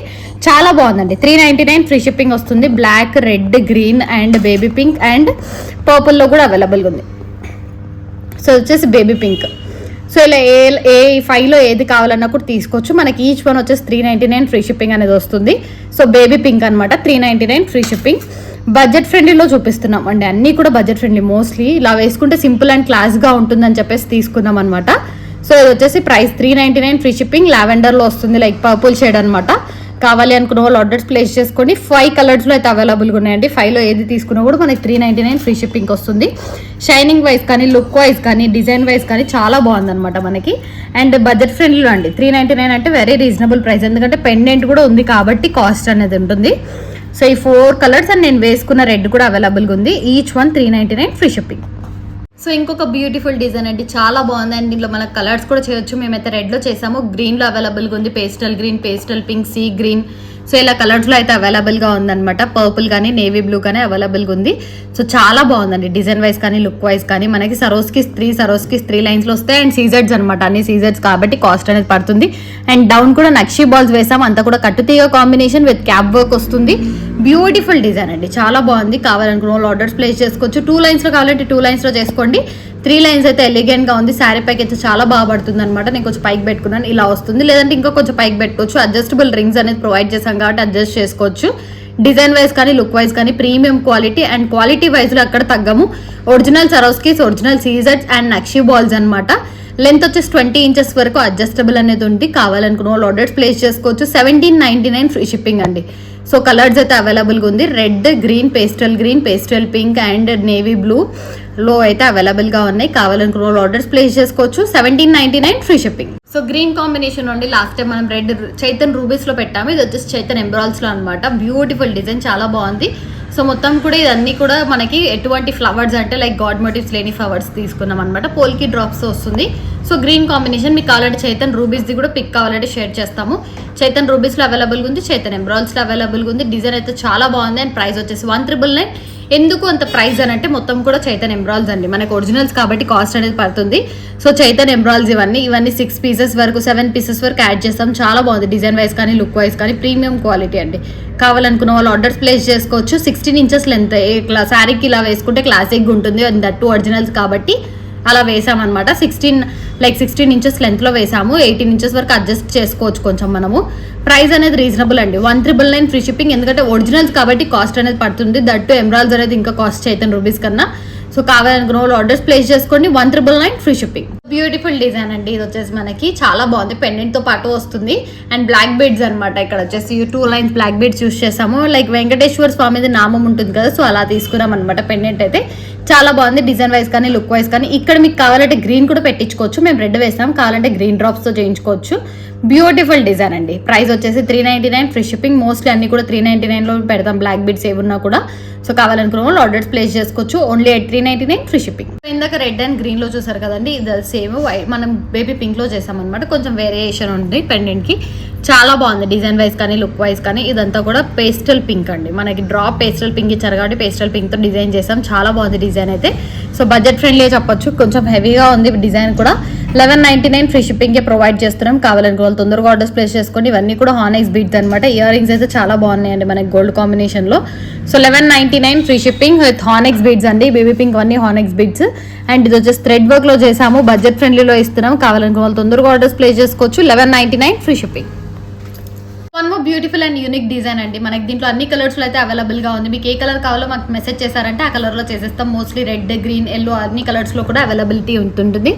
చాలా బాగుందండి. 399 ఫ్రీ షిప్పింగ్ వస్తుంది. Black, red, green and baby pink and పర్పుల్లో కూడా అవైలబుల్గా ఉంది. సో వచ్చేసి బేబీ పింక్. సో ఇలా ఏ 5లో ఏది కావాలన్నా కూడా తీసుకోవచ్చు. మనకి ఈచ్ వన్ వచ్చేసి 399 ఫ్రీ షిప్పింగ్ అనేది వస్తుంది. సో బేబీ పింక్ అనమాట, 399 ఫ్రీ షిప్పింగ్. బడ్జెట్ ఫ్రెండ్లీలో చూపిస్తున్నాం అండి, అన్నీ కూడా బడ్జెట్ ఫ్రెండ్లీ. మోస్ట్లీ ఇలా వేసుకుంటే సింపుల్ అండ్ క్లాస్గా ఉంటుందని చెప్పేసి తీసుకున్నాం అనమాట. సో ఇది వచ్చేసి ప్రైస్ 399 ఫ్రీ షిప్పింగ్. లావెండర్లో వస్తుంది, లైక్ పర్పుల్ షేడ్ అనమాట. కావాలి అనుకున్న వాళ్ళు ఆర్డర్స్ ప్లేస్ చేసుకోండి. 5 కలర్స్లో అయితే అవైలబుల్గా ఉన్నాయండి. 5లో ఏది తీసుకున్నా కూడా మనకి 399 ఫ్రీ షిప్పింగ్ వస్తుంది. షైనింగ్ వైజ్ కానీ లుక్ వైజ్ కానీ డిజైన్ వైజ్ కానీ చాలా బాగుందన్నమాట మనకి. అండ్ బడ్జెట్ ఫ్రెండ్లీలో అండి, 399 అంటే వెరీ రీజనబుల్ ప్రైస్. ఎందుకంటే పెండెంట్ కూడా ఉంది కాబట్టి కాస్ట్ అనేది ఉంటుంది. సో ఈ 4 కలర్స్ అండ్ నేను వేసుకున్న రెడ్ కూడా అవైలబుల్గా ఉంది. Each one 399 free shipping. So ఇంకొక బ్యూటిఫుల్ డిజైన్ అండి, చాలా బాగుంది. అండ్ దీంట్లో మనకు కలర్స్ కూడా చేయొచ్చు. మేమైతే రెడ్లో చేసాము, గ్రీన్లో అవైలబుల్గా ఉంది, pastel green, pastel pink, sea green. So ఇలా కలర్స్లో అయితే అవైలబుల్గా ఉందన్నమాట. పర్పుల్ కానీ నేవీ బ్లూ కానీ అవైలబుల్గా ఉంది. సో చాలా బాగుందండి డిజైన్ వైజ్ కానీ లుక్ వైజ్ కానీ. మనకి సరోస్కిస్ 3 లైన్స్లో వస్తాయి అండ్ సీజెడ్స్ అనమాట, అన్ని సీజెడ్స్ కాబట్టి కాస్ట్ అనేది పడుతుంది. అండ్ డౌన్ కూడా నక్షీ బాల్స్ వేసాం, అంతా కూడా కట్టుతీగ కాంబినేషన్ విత్ క్యాప్ వర్క్ వస్తుంది. బ్యూటిఫుల్ డిజైన్ అండి, చాలా బాగుంది. కావాలనుకున్న వాళ్ళు ఆర్డర్స్ ప్లేస్ చేసుకోవచ్చు. 2 లైన్స్లో కావాలంటే 2 లైన్స్లో చేసుకోండి. 3 లైన్స్ అయితే ఎలిగెంట్గా ఉంది. శారీ పైకి అయితే చాలా బాగా పడుతుంది అనమాట. నేను కొంచెం పైకి పెట్టుకున్నాను, ఇలా వస్తుంది. లేదంటే ఇంకా కొంచెం పైకి పెట్టుకోవచ్చు. అడ్జస్టబుల్ రింగ్స్ అనేది ప్రొవైడ్ చేశాం కాబట్టి అడ్జస్ట్ చేసుకోవచ్చు. డిజైన్ వైజ్ కానీ లుక్ వైజ్ కానీ ప్రీమియం క్వాలిటీ అండ్ క్వాలిటీ వైజ్లో అక్కడ తగ్గము. ఒరిజినల్ సరోస్కిస్, ఒరిజినల్ సీజెడ్స్ అండ్ నక్షీ బాల్స్ అనమాట. లెంత్ వచ్చేసి 20 ఇంచెస్ వరకు అడ్జస్టబుల్ అనేది ఉంది. కావాలనుకున్న వాళ్ళు ఆర్డర్స్ ప్లేస్ చేసుకోవచ్చు. 1799 ఫ్రీ షిప్పింగ్ అండి. సో కలర్స్ అయితే అవైలబుల్గా ఉంది. Red, green, pastel pink and navy బ్లూలో అయితే అవైలబుల్గా ఉన్నాయి. కావాలనుకున్న వాళ్ళు ఆర్డర్స్ ప్లేస్ చేసుకోవచ్చు. 1799 free shipping. So green combination నుండి లాస్ట్ టైం మనం రెడ్ చైతన్ రూబీస్లో పెట్టాము. ఇది వచ్చేసి చైతన్ ఎంబ్రాయిల్స్లో అనమాట. బ్యూటిఫుల్ డిజైన్, చాలా బాగుంది. సో మొత్తం కూడా ఇదన్నీ కూడా మనకి ఎటువంటి ఫ్లవర్స్ అంటే లైక్ గాడ్ మోటివ్స్ లేని ఫ్లవర్స్ తీసుకున్నాం అనమాట. పోల్కి డ్రాప్స్ వస్తుంది. సో గ్రీన్ కాంబినేషన్ మీకు కావాలంటే చైతన్ రూబీస్ది కూడా పిక్ కావాలంటే షేర్ చేస్తాము. చైతన్ రూబీస్లో అవైలబుల్గా ఉంది, చైతన్ ఎమరాల్డ్స్లో అవైలబుల్గా ఉంది. డిజైన్ అయితే చాలా బాగుంది అండ్ ప్రైస్ వచ్చేసి 1,999. ఎందుకు అంత ప్రైస్ అని అంటే మొత్తం కూడా చైతన్ ఎమరాల్డ్స్ అండి, మనకు ఒరిజినల్స్ కాబట్టి కాస్ట్ అనేది పడుతుంది. సో చైతన్ ఎమరాల్డ్స్ ఇవన్నీ 6 పీసెస్ వరకు 7 పీసెస్ వరకు యాడ్ చేస్తాం. చాలా బాగుంది డిజైన్ వైజ్ కానీ లుక్ వైజ్ కానీ ప్రీమియం క్వాలిటీ అండి. కావాలనుకున్న వాళ్ళు ఆర్డర్స్ ప్లేస్ చేసుకోవచ్చు. 16 ఇంచెస్ లెంత్ శారీకి ఇలా వేసుకుంటే క్లాసిక్గా ఉంటుంది అండ్ దట్టు ఒరిజినల్స్ కాబట్టి అలా వేసామన్నమాట. 16 ఇంచెస్ లెంత్లో వేసాము. 18 ఇంచెస్ వరకు అడ్జస్ట్ చేసుకోవచ్చు కొంచెం మనము. ప్రైస్ అనేది రీజనబుల్ అండి, 1,999 ఫ్రీ షిప్పింగ్. ఎందుకంటే ఒరిజినల్స్ కాబట్టి కాస్ట్ అనేది పడుతుంది. దట్టు ఎమరాల్డ్స్ అనేది ఇంకా కాస్ట్ చైతన్ రూబీస్ కన్నా. సో కావాలనుకున్న వాళ్ళు ఆర్డర్స్ ప్లేస్ చేసుకోండి, 1,999 ఫ్రీ షిప్పింగ్. బ్యూటిఫుల్ డిజైన్ అండి ఇది వచ్చేసి మనకి చాలా బాగుంది. పెండెంట్ తో పాటు వస్తుంది అండ్ బ్లాక్ బీడ్స్ అనమాట. ఇక్కడ వచ్చేసి 2 లైన్స్ బ్లాక్ బీడ్స్ యూస్ చేసాము. లైక్ వెంకటేశ్వర స్వామిది నామం ఉంటుంది కదా, సో అలా తీసుకున్నాం అనమాట. పెండెంట్ అయితే చాలా బాగుంది డిజైన్ వైజ్ కానీ లుక్ వైజ్ కానీ. ఇక్కడ మీకు కావాలంటే గ్రీన్ కూడా పెట్టించుకోవచ్చు, మేము రెడ్ వేసాం. కావాలంటే గ్రీన్ డ్రాప్స్ తో చేయించుకోవచ్చు. బ్యూటిఫుల్ డిజైన్ అండి. ప్రైస్ వచ్చేసి 399 ఫ్రీ షిప్పింగ్. మోస్ట్లీ అన్ని కూడా 399లో పెడతాం బ్లాక్ బీడ్స్ ఏమున్నా కూడా. సో కావాలనుకున్న వాళ్ళు ఆర్డర్స్ ప్లేస్ చేసుకోవచ్చు. Only 399 free shipping. ఇందాక రెడ్ అండ్ గ్రీన్ లో చూసారు కదండి, ఇది సేమ్ వైట్ మనం బేబీ పింక్ లో చేసామన్నమాట. కొంచెం వేరియేషన్ ఉంది పెండెంట్ కి. చాలా బాగుంది డిజైన్ వైజ్ కానీ లుక్ వైజ్ కానీ. ఇదంతా కూడా పేస్టల్ పింక్ అండి, మనకి డ్రాప్ పేస్టల్ పింక్ ఇచ్చారు కాబట్టి పేస్టల్ పింక్ తో డిజైన్ చేసాం. చాలా బాగుంది డిజైన్ అయితే. సో బడ్జెట్ ఫ్రెండ్లీ చెప్పొచ్చు, కొంచెం హెవీగా ఉంది డిజైన్ కూడా. 1199 ఫ్రీ షిప్పింగ్ ప్రొవైడ్ చేస్తున్నాం. కావాలనుకున్న వాళ్ళు తొందరగా ఆర్డర్స్ ప్లేస్ చేసుకోండి. ఇవన్నీ కూడా హానెక్స్ బీట్స్ అనమాట. ఇయర్ రింగ్స్ అయితే చాలా బాగున్నాయండి మనకి గోల్డ్ కాంబినేషన్ లో. So 1199 free shipping with onyx beads అండి. బేబీ పింక్ అన్ని హానెక్స్ బీట్స్ అండ్ ఇది వచ్చేసి థ్రెడ్ వర్క్ లో చేసాము. బడ్జెట్ ఫ్రెండ్లీలో ఇస్తున్నాం. కావాలనుకున్న వాళ్ళు తొందరగా ఆర్డర్స్ ప్లేస్ చేసుకోవచ్చు. 1199 free shipping. One more beautiful and unique design అండి. మనకి దీంట్లో అన్ని కలర్స్ లో అయితే అవైలబుల్ గా ఉంది. మీకు ఏ కలర్ కావాలో మాకు మెసేజ్ చేశారంటే ఆ కలర్ లో చేసేస్తాం. మోస్ట్లీ రెడ్, గ్రీన్, ఎల్లో అన్ని కలర్స్ లో కూడా అవైలబిలిటీ ఉంటుంది.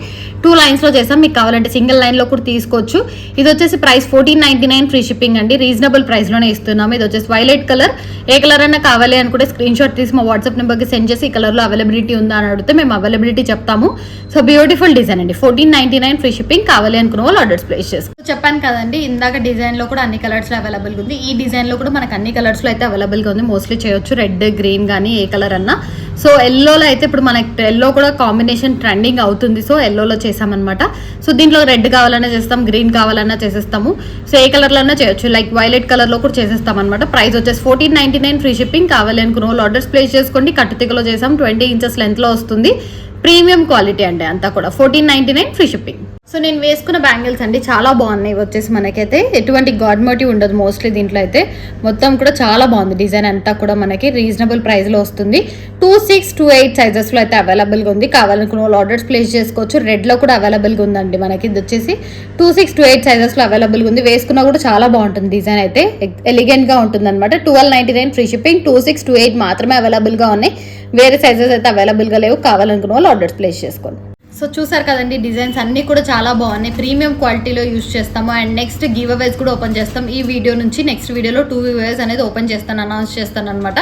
2 లైన్స్ లో చేస్తాం. మీకు కావాలంటే సింగిల్ లైన్ లో కూడా తీసుకోవచ్చు. ఇది వచ్చేసి ప్రైస్ 1499 ఫ్రీ షిప్పింగ్ అండి. రీజనబుల్ ప్రైస్ లోనే ఇస్తున్నాము. ఇది వచ్చేసి వైలెట్ కలర్. ఏ కలర్ అయినా కావాలి అనుకుంటే స్క్రీన్ షాట్ తీసి మా వాట్సాప్ నెంబర్ కి సెండ్ చేసి ఈ కలర్ లో అవైలబిలిటీ ఉందా అని అడిగితే మేము అవైలబిలిటీ చెప్తాము. సో బ్యూటిఫుల్ డిజైన్ అండి. 1499 ఫ్రీ షిప్పింగ్. కావాలి అనుకున్న వాళ్ళు ఆర్డర్స్ ప్లేస్ చేసుకోవచ్చు. చెప్పాను కదండి ఇందాక డిజైన్ లో కూడా అన్ని కలర్స్ లో అవైలబుల్ ఉంది. ఈ డిజైన్ లో కూడా మనకు అన్ని కలర్స్ లో అయితే అవైలబుల్ గా ఉంది. మోస్ట్లీ చేయొచ్చు రెడ్, గ్రీన్ కానీ ఏ కలర్ అన్నా. సో ఎల్లోలో అయితే ఇప్పుడు మనకి ఎల్లో కూడా కాంబినేషన్ ట్రెండింగ్ అవుతుంది. సో ఎల్లోలో చేసామన్నమాట. సో దీంట్లో రెడ్ కావాలన్నా చేస్తాం, గ్రీన్ కావాలన్నా చేసేస్తాము. సో ఏ కలర్ లో అన్నా చేయొచ్చు. లైక్ వైలెట్ కలర్ లో కూడా చేసేస్తాం అనమాట. ప్రైస్ వచ్చేసి 1499 ఫ్రీ షిప్పింగ్. కావాలి అనుకున్న వాళ్ళు ఆర్డర్స్ ప్లేస్ చేసుకోండి. కట్టుతికలో చేసాం. 20 ఇంచెస్ లెంత్ లో వస్తుంది. ప్రీమియం క్వాలిటీ అండి అంతా కూడా. 1499 ఫ్రీ షిప్పింగ్. సో నేను వేసుకున్న బ్యాంగిల్స్ అండి చాలా బాగున్నాయి. ఇవి వచ్చేసి మనకైతే ఎటువంటి గాడ్ మోటివ్ ఉండదు మోస్ట్లీ దీంట్లో అయితే. మొత్తం కూడా చాలా బాగుంది డిజైన్ అంతా కూడా. మనకి రీజనబుల్ ప్రైస్ లో వస్తుంది. 26, 28 సైజెస్ లో అయితే అవైలబుల్ గా ఉంది. కావాలనుకున్న వాళ్ళు ఆర్డర్స్ ప్లేస్ చేసుకోవచ్చు. రెడ్ లో కూడా అవైలబుల్ గా ఉందండి మనకి. ఇది వచ్చేసి 26, 28 సైజెస్ లో అవైలబుల్ గా ఉంది. వేసుకున్నా కూడా చాలా బాగుంటుంది డిజైన్ అయితే. ఎలిగెంట్ గా ఉంటుంది అనమాట. 1299 ఫ్రీ షిప్పింగ్. 26, 28 మాత్రమే అవైలబుల్ గా ఉన్నాయి. వేరే సైజెస్ అయితే అవైలబుల్ గా లేవు. కావాలనుకున్న వాళ్ళు ఆర్డర్స్ ప్లేస్ చేసుకోండి. సో చూసారు కదండి డిజైన్స్ అన్నీ కూడా చాలా బాగున్నాయి. ప్రీమియం క్వాలిటీలో యూజ్ చేస్తాము. అండ్ నెక్స్ట్ గివ్ అవేస్ కూడా ఓపెన్ చేస్తాం. ఈ వీడియో నుంచి నెక్స్ట్ వీడియోలో 2 గివ్ అవేస్ అనేది ఓపెన్ చేస్తాను, అనౌన్స్ చేస్తాను అనమాట.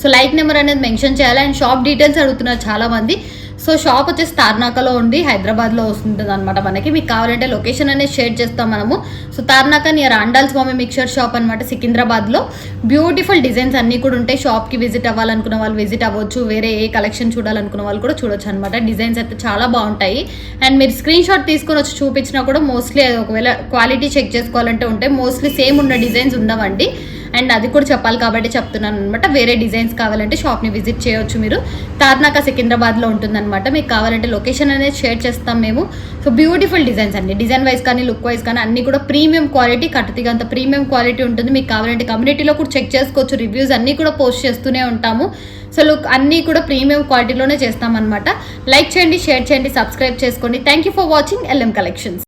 సో లైక్ నెంబర్ అనేది మెన్షన్ చేయాలి. అండ్ షాప్ డీటెయిల్స్ అడుగుతున్నారు చాలా మంది. సో షాప్ వచ్చేసి తార్నాకలో ఉంది, హైదరాబాద్లో వస్తుంది అనమాట. మనకి మీకు కావాలంటే లొకేషన్ అనేది షేర్ చేస్తాం మనము. సో తార్నాక నియర్ అండాల్ స్వామి మిక్చర్ షాప్ అనమాట, సికింద్రాబాద్లో. బ్యూటిఫుల్ డిజైన్స్ అన్నీ కూడా ఉంటాయి. షాప్కి విజిట్ అవ్వాలనుకున్న వాళ్ళు విజిట్ అవ్వచ్చు. వేరే ఏ కలెక్షన్ చూడాలనుకున్న వాళ్ళు కూడా చూడొచ్చు అనమాట. డిజైన్స్ అయితే చాలా బాగుంటాయి. అండ్ మీరు స్క్రీన్ షాట్ తీసుకొని వచ్చి చూపించినా కూడా మోస్ట్లీ ఒకవేళ క్వాలిటీ చెక్ చేసుకోవాలంటే ఉంటాయి. మోస్ట్లీ సేమ్ ఉన్న డిజైన్స్ ఉండవండి. అండ్ అది కూడా చెప్పాలి కాబట్టి చెప్తున్నాను అనమాట. వేరే డిజైన్స్ కావాలంటే షాప్ని విజిట్ చేయొచ్చు మీరు. తార్నాక సికింద్రాబాద్లో ఉంటుందన్నమాట. మీకు కావాలంటే లొకేషన్ అనేది షేర్ చేస్తాం మేము. సో బ్యూటిఫుల్ డిజైన్స్ అండి. డిజైన్ వైజ్ కానీ లుక్ వైజ్ కానీ అన్ని కూడా ప్రీమియం క్వాలిటీ. కట్టుతిగా అంత ప్రీమియం క్వాలిటీ ఉంటుంది. మీకు కావాలంటే కమ్యూనిటీలో కూడా చెక్ చేసుకోవచ్చు. రివ్యూస్ అన్నీ కూడా పోస్ట్ చేస్తూనే ఉంటాము. సో లుక్ అన్నీ కూడా ప్రీమియం క్వాలిటీలోనే చేస్తామన్నమాట. లైక్ చేయండి, షేర్ చేయండి, సబ్స్క్రైబ్ చేసుకోండి. Thank you for watching LM collections.